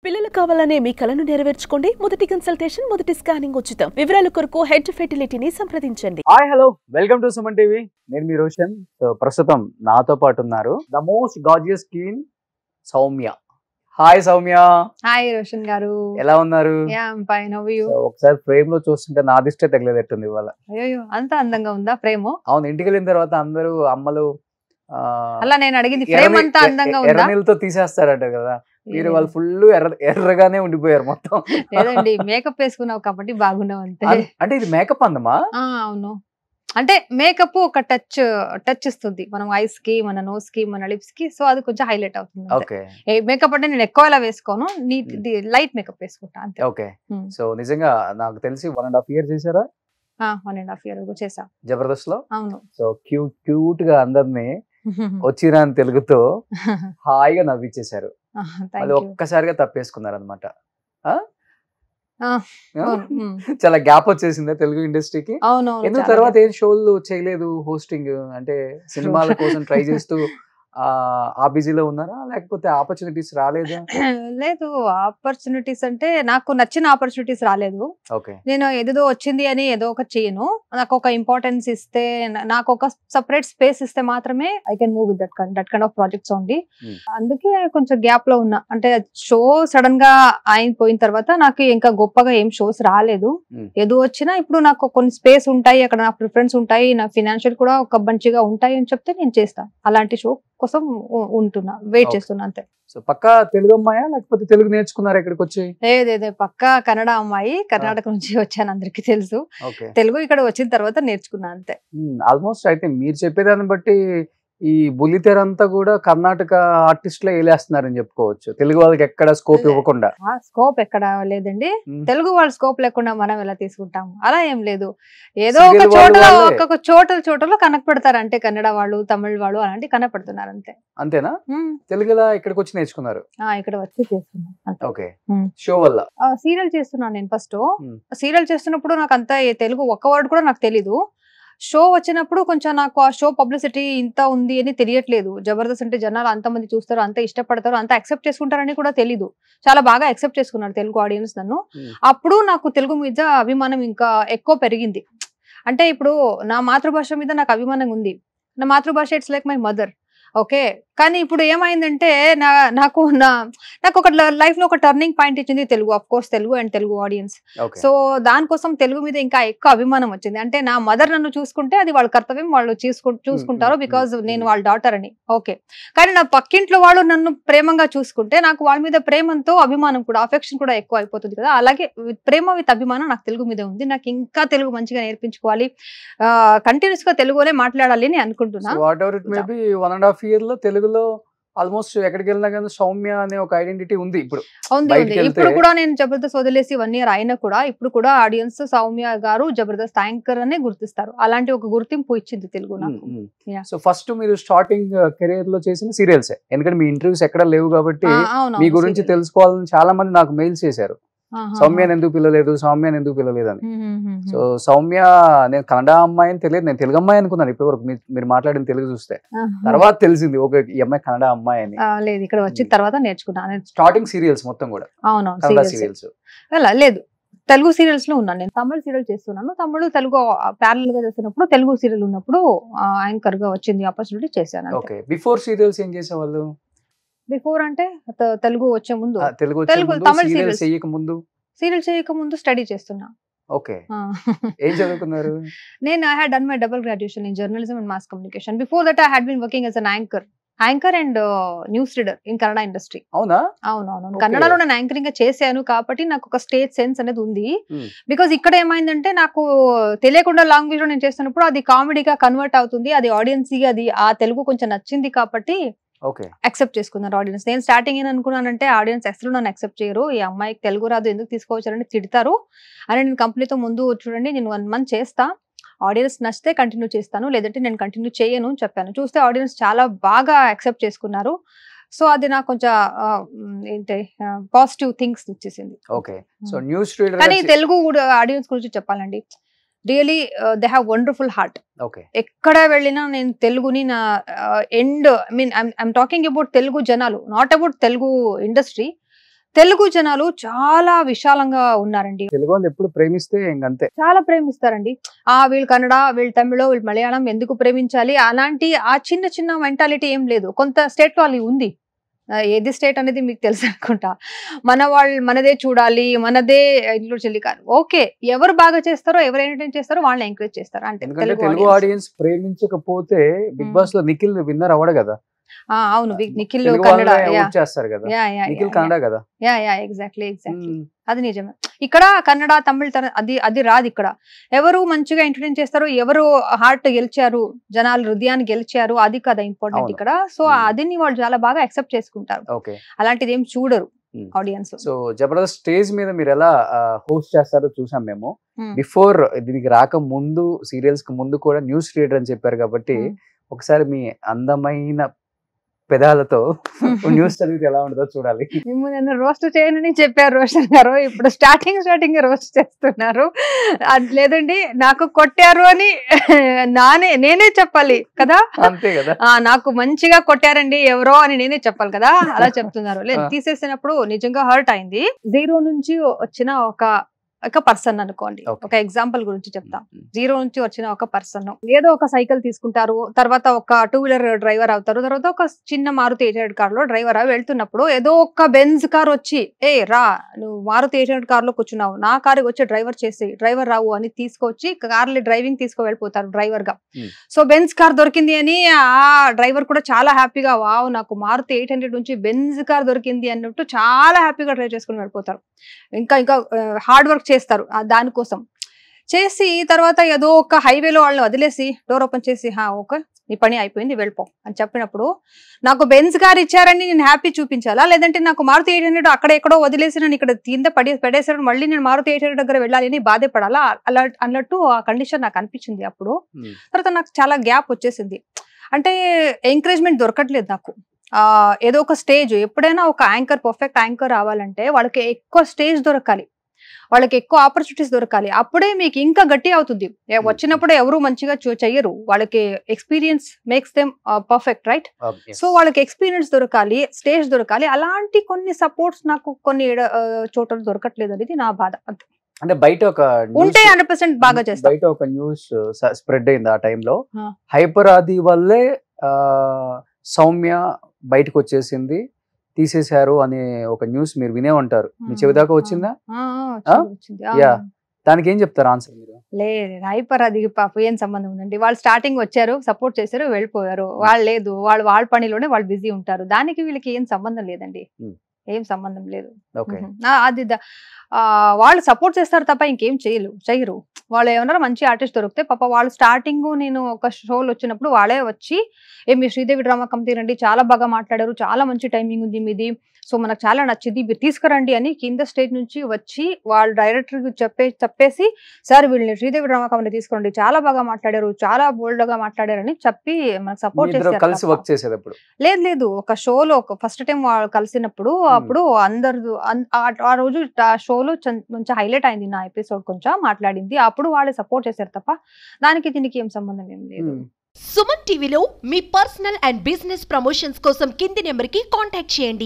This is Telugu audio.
పిల్లలు కావాలనే మీ కలను నెరవేర్చుకోండి. మొదటి కన్సల్టేషన్, మొదటి స్కానింగ్ ఉచితం. వివరాల కొరకు హెడ్ ఫెర్టిలిటీని సంప్రదించండి. Hi hello, welcome to Suman TV. నేను మీ రోషన్. సో ప్రస్తుతం నాతో పాటు ఉన్నారు the most gorgeous queen Soumya. Hi Soumya. Hi Roshan గారు, ఎలా ఉన్నారు? ఒకసారి ఫ్రేమ్ లో చూస్తుంటే నా దిష్టే తగిలేదట్టుంది ఇవాళ. అయ్యో, అంత అందంగా ఉందా ఫ్రేమ్? అవును, ఇంటికి వెళ్ళిన తర్వాత అందరూ అమ్మలు అలా నేను అడిగింది ఫ్రేమ్ అంతా అందంగా ఉందా? ఎర్రనీళ్ళతో తీసేస్తారట కదా, మీరు వాళ్ళు ఫుల్ ఎర్రగానే ఉండిపోయారు మొత్తం. లేదండి, మేకప్ వేసుకున్నావు కాబట్టి బాగున్నావు అంతే. అంటే ఇది మేకప్ అందమా? అవును, అంటే మేకప్ ఒక టచ్ ఇస్తుంది మనం ఐస్ కి, మన నోస్ కి, మన లిప్స్ కి. సో అది కొంచెం హైలైట్ అవుతుంది. ఓకే, మేకప్ అంటే నేను ఎక్కువ అలా వేసుకోను, లైట్ మేకప్ వేసుకుంటా అంతే. ఓకే. సో నిజంగా నాకు తెలిసి 1.5 years చేశారా? 1.5 years చేసా జబర్దస్త్ లో. అవును. సో క్యూట్ గా అందరినీ వచ్చిరా అని తెలుగుతో హాయిగా నవ్విచ్చేశారు. మళ్ళీ ఒక్కసారిగా తప్పేసుకున్నారు అనమాట. చాలా గ్యాప్ వచ్చేసిందా తెలుగు ఇండస్ట్రీకి? ఎందుకు తర్వాత ఏం షోలు చేయలేదు, హోస్టింగ్ అంటే సినిమాల కోసం ట్రై చేస్తూ ఆ బిజీలో ఉన్నారా, లేకపోతే ఆపర్చునిటీస్ రాలేదా? లేదు, ఆపర్చునిటీస్ అంటే నాకు నచ్చిన ఆపర్చునిటీస్ రాలేదు. ఓకే, నేను ఏదో వచ్చింది అని ఏదో ఒక చేయను. నాకు ఒక ఇంపార్టెన్స్ ఇస్తే, నాకు ఒక సెపరేట్ స్పేస్ ఇస్తే మాత్రమే I can move with that kind of projects only. అందుకే కొంచెం గ్యాప్ లో ఉన్నా. అంటే షో సడన్ గా అయిపోయిన తర్వాత నాకు ఇంకా గొప్పగా ఏం షోస్ రాలేదు. ఏదో వచ్చినా ఇప్పుడు నాకు కొన్ని స్పేస్ ఉంటాయి, అక్కడ నా ప్రిఫరెన్స్ ఉంటాయి, నా ఫినాన్షియల్ కూడా ఒక మంచిగా ఉంటాయి అని చెప్తే నేను చేస్తాను. అలాంటి షో కోసం ఉంటున్నా, వెయిట్ చేస్తున్నా అంతే. సో పక్కా తెలుగు అమ్మాయా, లేకపోతే తెలుగు నేర్చుకున్నారా ఇక్కడికి వచ్చి? లేదే, పక్కా కన్నడ అమ్మాయి. కర్ణాటక నుంచి వచ్చాను, అందరికి తెలుసు. తెలుగు ఇక్కడ వచ్చిన తర్వాత నేర్చుకున్నా అంతే. ఆల్మోస్ట్ అయితే మీరు చెప్పేదాన్ని బట్టి ఈ బుల్లితెర అంతా కూడా కర్ణాటక ఆర్టిస్టులే వేలేస్తున్నారని చెప్పుకోవచ్చు, తెలుగు వాళ్ళకి ఎక్కడ స్కోప్ ఇవ్వకుండా. స్కోప్ ఎక్కడ లేదండి, తెలుగు వాళ్ళు స్కోప్ లేకుండా మనం ఎలా తీసుకుంటాం? అలా ఏం లేదు, ఏదో ఒక చోటలో కనపడతారు అంటే కన్నడ వాళ్ళు, తమిళ వాళ్ళు అలాంటి కనపడుతున్నారు అంతే. అంతేనా? తెలుగులో ఇక్కడికి వచ్చి నేర్చుకున్నారు? ఇక్కడ వచ్చి చేస్తున్నా. ఓకే, షో వల్ల సీరియల్ చేస్తున్నాను నేను. ఫస్ట్ సీరియల్ చేస్తున్నప్పుడు నాకు అంత తెలుగు ఒక్క వర్డ్ కూడా నాకు తెలీదు. షో వచ్చినప్పుడు కొంచెం నాకు ఆ షో పబ్లిసిటీ ఇంత ఉంది అని తెలియట్లేదు. జబర్దస్త్ అంటే జనాలు అంతమంది చూస్తారు, అంత ఇష్టపడతారు, అంత యాక్సెప్ట్ చేసుకుంటారని కూడా తెలీదు. చాలా బాగా యాక్సెప్ట్ చేసుకున్నారు తెలుగు ఆడియన్స్ నన్ను. అప్పుడు నాకు తెలుగు మీద అభిమానం ఇంకా ఎక్కువ పెరిగింది. అంటే ఇప్పుడు నా మాతృభాష మీద నాకు అభిమానం ఉంది. నా మాతృభాష it's like my mother. Okay, కానీ ఇప్పుడు ఏమైందంటే నాకు ఒక లైఫ్ లో ఒక టర్నింగ్ పాయింట్ ఇచ్చింది Telugu. Of course Telugu and Telugu audience. So దానికోసం తెలుగు మీద ఇంకా ఎక్కువ అభిమానం వచ్చింది. అంటే నా మదర్ నన్ను చూసుకుంటే అది వాళ్ళ కర్తవ్యం, వాళ్ళు చూసుకుంటారు బికాజ్ నేను వాళ్ళ డాటర్ అని. ఓకే, కానీ నా పక్కింట్లో వాళ్ళు నన్ను ప్రేమంగా చూసుకుంటే నాకు వాళ్ళ మీద ప్రేమంతో అభిమానం కూడా, అఫెక్షన్ కూడా ఎక్కువ అయిపోతుంది కదా. అలాగే ప్రేమ విత్ అభిమానం నాకు తెలుగు మీద ఉంది. నాకు ఇంకా తెలుగు మంచిగా నేర్పించుకోవాలి, కంటిన్యూస్ గా తెలుగులోనే మాట్లాడాలి అని అనుకుంటున్నా. 1.5 years లో తెలుగులో ఆల్మోస్ట్ ఎక్కడికి వెళ్ళినా కానీ సౌమ్య అనే ఒక ఐడెంటిటీ ఉంది. ఇప్పుడు ఇప్పుడు కూడా నేను జబర్దస్త్ వదిలేసి 1 year అయినా కూడా ఇప్పుడు కూడా ఆడియన్స్ సౌమ్య గారు జబర్దస్త్ యాంకర్ అనే గుర్తిస్తారు. అలాంటి ఒక గుర్తింపు ఇచ్చింది తెలుగు నాకు. సో ఫస్ట్ మీరు స్టార్టింగ్ కెరీర్ లో చేసిన సీరియల్స్, ఎందుకంటే మీ ఇంటర్వ్యూస్ ఎక్కడ లేవు కాబట్టి మీ గురించి తెలుసుకోవాలని చాలా మంది నాకు మెయిల్స్ చేశారు. సౌమ్యని ఎందుకు పిలవలేదు, సౌమ్యని ఎందుకు పిలవలేదు అని. సో సౌమ్య, నేను కన్నడ అమ్మాయి అని తెలియదు, నేను తెలుగు అమ్మాయి అనుకున్నాను ఇప్పటి వరకు మీరు మాట్లాడిన తెలుగు చూస్తే. తర్వాత తెలిసింది ఓకే ఈ అమ్మాయి కన్నడ అమ్మాయి అని. లేదు, ఇక్కడ వచ్చిన తర్వాత నేర్చుకున్నాను. స్టార్టింగ్ సీరియల్స్ మొత్తం కూడా కన్నడ సీరియల్స్ లేదు, తెలుగు సీరియల్స్ లో ఉన్నాను నేను. తమిళ సీరియల్ చేస్తున్నాను, తమిళ తెలుగు ప్యారల్ గా చేస్తున్నప్పుడు తెలుగు సీరియల్ ఉన్నప్పుడు యాంకర్ గా వచ్చింది ఆపర్చునిటీ, చేశాను. ఓకే, బిఫోర్ సీరియల్స్ ఏం చేసేవాళ్ళు? బిఫోర్ అంటే తెలుగు వచ్చే ముందు, తమిళ సీరియల్ చేయక ముందు స్టడీ చేస్తున్నా. ఓకే, ఏం చదువుకున్నారు? నేను I had done my double graduation in journalism and mass communication. Before that I had been working as an anchor and news reader in Kannada industry. అవునా? అవునవును, కన్నడలో నేను యాంకరింగ్ చేశాను కాబట్టి నాకు ఒక స్టేజ్ సెన్స్ అనేది ఉంది. బికాజ్ ఇక్కడ ఏమైందంటే నాకు తెలియకుండా లాంగ్వేజ్ లో నేను చేస్తున్నప్పుడు అది కామెడీగా కన్వర్ట్ అవుతుంది, అది ఆడియన్స్ కి అది ఆ తెలుగు కొంచెం నచ్చింది కాబట్టి యాక్సెప్ట్ చేసుకున్నారు ఆడియన్స్. నేను స్టార్టింగ్ ఏం అనుకున్నానంటే ఆడియన్స్ అసలు నన్ను యాక్సెప్ట్ చేయరు, ఈ అమ్మాయికి తెలుగు రాదు ఎందుకు తీసుకోవచ్చారని తిడతారు అని. నేను కంపెనీతో ముందు చూడండి, నేను 1 month చేస్తా, ఆడియన్స్ నచ్చితే కంటిన్యూ చేస్తాను, లేదంటే నేను కంటిన్యూ చేయను అని చెప్పాను. చూస్తే ఆడియన్స్ చాలా బాగా యాక్సెప్ట్ చేసుకున్నారు. సో అది నాకు కొంచెం ఏంటి పాజిటివ్ థింగ్స్ వచ్చేసింది. కానీ తెలుగు ఆడియన్స్ గురించి చెప్పాలండి, really they have wonderful heart. ఎక్కడ వెళ్ళినా నేను తెలుగుని నా end, I mean I'm talking about Telugu జనాలు, నాట్ అబౌట్ తెలుగు ఇండస్ట్రీ. తెలుగు జనాలు చాలా విశాలంగా ఉన్నారండి. తెలుగు వాళ్ళు ఎప్పుడు ప్రేమిస్తే ఇంకంతే, చాలా ప్రేమిస్తారండి. వీళ్ళు కన్నడ, వీళ్ళు తమిళ, వీళ్ళు మలయాళం, ఎందుకు ప్రేమించాలి అలాంటి ఆ చిన్న చిన్న మెంటాలిటీ ఏం లేదు. కొంత స్టేట్ వాళ్ళు ఉంది. ఏది స్టేట్ అనేది మీకు తెలుసు అనుకుంటా. మనదే చూడాలి, మనదే ఇంట్లో చెల్లి కాదు. ఓకే, ఎవరు బాగా చేస్తారో, ఎవరు ఎంటర్టైన్ చేస్తారో వాళ్ళని ఎంకరేజ్ చేస్తారు అంటే. తెలుగు ఆడియన్స్ ప్రేమించకపోతే బిగ్ బాస్ లో నిఖిల్ విన్నర్ అవ్వడు కదా. అవును, నిఖిల్ కన్నడ చేస్తారు కదా, నిఖిల్ కన్నడ కదా. ఎగ్జాక్ట్లీ అది నిజమే. ఇక్కడ కన్నడ, తమిళ్ అది రాదు. ఇక్కడ ఎవరు మంచిగా ఎంటర్టైన్ చేస్తారు, ఎవరు హార్ట్ గెలిచారు, జనాలు హృదయాన్ని గెలిచారు, అది కదా ఇంపార్టెంట్ ఇక్కడ. సో అది వాళ్ళు చాలా బాగా యాక్సెప్ట్ చేసుకుంటారు. అలాంటిది ఏం చూడరు ఆడియన్స్. సో జబర్దస్త్ స్టేజ్ మీద మీరు ఎలా హోస్ట్ చేస్తారో చూసాం మేము. బిఫోర్ దీనికి రాక ముందు, సీరియల్స్ కి ముందు కూడా న్యూస్ రీడర్ అని చెప్పారు కాబట్టి ఒకసారి మీ అందమైన పెదాలతో న్యూస్ చదివితే ఎలా ఉంటుందో చూడాలి. నన్ను రోస్ట్ చేయనని చెప్పారు రోషన్ గారు, ఇప్పుడు స్టార్టింగ్ రోస్ట్ చేస్తున్నారు. లేదండి, నాకు కొట్టారు అని నేనే చెప్పాలి కదా. అంతే కదా, నాకు మంచిగా కొట్టారండి ఎవరో అని నేనే చెప్పాలి కదా, అలా చెప్తున్నారు. లేదు, తీసేసినప్పుడు నిజంగా హర్ట్ అయింది. 0 నుంచి వచ్చిన ఒక పర్సన్ అనుకోండి, ఒక ఎగ్జాంపుల్ గురించి చెప్తా. 0 నుంచి వచ్చిన ఒక పర్సన్ ఏదో ఒక సైకిల్ తీసుకుంటారు, తర్వాత ఒక 2 వీలర్ డ్రైవర్ అవుతారు, తర్వాత ఒక చిన్న మారుతి 800 కార్ లో డ్రైవర్ వెళ్తున్నప్పుడు ఏదో ఒక బెంజ్ కార్ వచ్చి రా నువ్వు మారుతి 800 కార్ లో కూర్చున్నావు, నా కారు వచ్చి డ్రైవర్ రావు అని తీసుకొచ్చి కార్లు డ్రైవింగ్ వెళ్ళిపోతారు డ్రైవర్ గా. సో బెంజ్ కార్ దొరికింది అని ఆ డ్రైవర్ కూడా చాలా హ్యాపీగా, వావ్ నాకు మారుతి 800 నుంచి బెంజ్ కార్ దొరికింది అన్నట్టు చాలా హ్యాపీగా డ్రైవ్ చేసుకుని వెళ్ళిపోతారు. ఇంకా హార్డ్ వర్క్ చేస్తారు దానికోసం. చేసి తర్వాత ఏదో ఒక హైవేలో వాళ్ళని వదిలేసి డోర్ ఓపెన్ చేసి ఓకే నీ పని అయిపోయింది వెళ్ళిపో అని చెప్పినప్పుడు నాకు బెంజ్ కార్ ఇచ్చారని నేను హ్యాపీ చూపించాలా, లేదంటే నాకు మారుతి 800 అక్కడ ఎక్కడో వదిలేసి నేను ఇక్కడ కింద పడేసారు, మళ్ళీ నేను మారుతి 800 దగ్గర వెళ్ళాలి అని బాధపడాలా అన్నట్టు ఆ కండిషన్ నాకు అనిపించింది అప్పుడు. తర్వాత నాకు చాలా గ్యాప్ వచ్చేసింది. అంటే ఎంకరేజ్మెంట్ దొరకట్లేదు నాకు. ఏదో ఒక స్టేజ్, ఎప్పుడైనా ఒక యాంకర్ పర్ఫెక్ట్ యాంకర్ రావాలంటే వాళ్ళకి ఎక్కువ స్టేజ్ దొరకాలి, వాళ్ళకి ఎక్కువ ఆపర్చునిటీస్ దొరకాలి, అప్పుడే మీకు ఇంకా గట్టి అవుతుంది. వచ్చినప్పుడు ఎవరు మంచిగా చెయ్యరు, వాళ్ళకి experience makes them perfect, right? So వాళ్ళకి ఎక్స్పీరియన్స్ దొరకాలి, స్టేజ్ దొరకాలి. అలాంటి కొన్ని సపోర్ట్స్ నాకు కొన్ని చోట్ల దొరకట్లేదు అనేది నా బాధ. అంటే బయట ఒక ఉంటే 100% బాగా చేస్తారు. బయట ఒక న్యూస్ స్ప్రెడ్ అయింది ఆ టైంలో, హైపర్ ఆది వల్లే సౌమ్య బయటకు వచ్చేసింది, తీసేశారు అనే ఒక న్యూస్ మీరు వినే ఉంటారు. మీ చెవి దాకా వచ్చిందా? దానికి ఏం చెప్తారు ఆన్సర్ మీరు? లేదు, హైపర్ అది పాప ఏం సంబంధం ఉందండి. వాళ్ళు స్టార్టింగ్ వచ్చారు, సపోర్ట్ చేశారు, వెళ్ళిపోయారు. వాళ్ళు లేదు, వాళ్ళ పనిలోనే వాళ్ళు బిజీ ఉంటారు. దానికి వీళ్ళకి ఏం సంబంధం లేదండి, ఏం సంబంధం లేదు. అది వాళ్ళు సపోర్ట్ చేస్తారు తప్ప ఇంకేం చెయ్యరు. వాళ్ళు ఏమన్నా మంచి ఆర్టిస్ట్ దొరికితే పాప వాళ్ళు స్టార్టింగ్ నేను ఒక షోలు వచ్చినప్పుడు వాళ్ళే వచ్చి మీ శ్రీదేవి డ్రామా కంపెనీ రండి, చాలా బాగా మాట్లాడారు, చాలా మంచి టైమింగ్ ఉంది మీది, సో మనకు చాలా నచ్చింది, మీరు తీసుకురండి అని కింద స్టేజ్ నుంచి వచ్చి వాళ్ళ డైరెక్టర్ చెప్పేసి సార్ వీళ్ళని శ్రీదేవి డ్రామా కంపెనీ తీసుకురండి, చాలా బాగా మాట్లాడారు, చాలా బోల్డ్ గా మాట్లాడారు అని చెప్పి మనకు సపోర్ట్ చేశారు. లేదు, ఒక షోలో ఫస్ట్ టైం వాళ్ళు కలిసినప్పుడు అప్పుడు అందరు ఆ రోజు ఆ షోలో కొంచెం హైలైట్ అయింది నా ఎపిసోడ్, కొంచెం మాట్లాడింది, అప్పుడు వాళ్ళే సపోర్ట్ చేశారు తప్ప దానికి దీనికి ఏం సంబంధం ఏం లేదు. సుమన్ టీవీలో మీ పర్సనల్ అండ్ బిజినెస్ ప్రమోషన్స్ కోసం కింది నెంబర్కి కాంటాక్ట్ చేయండి.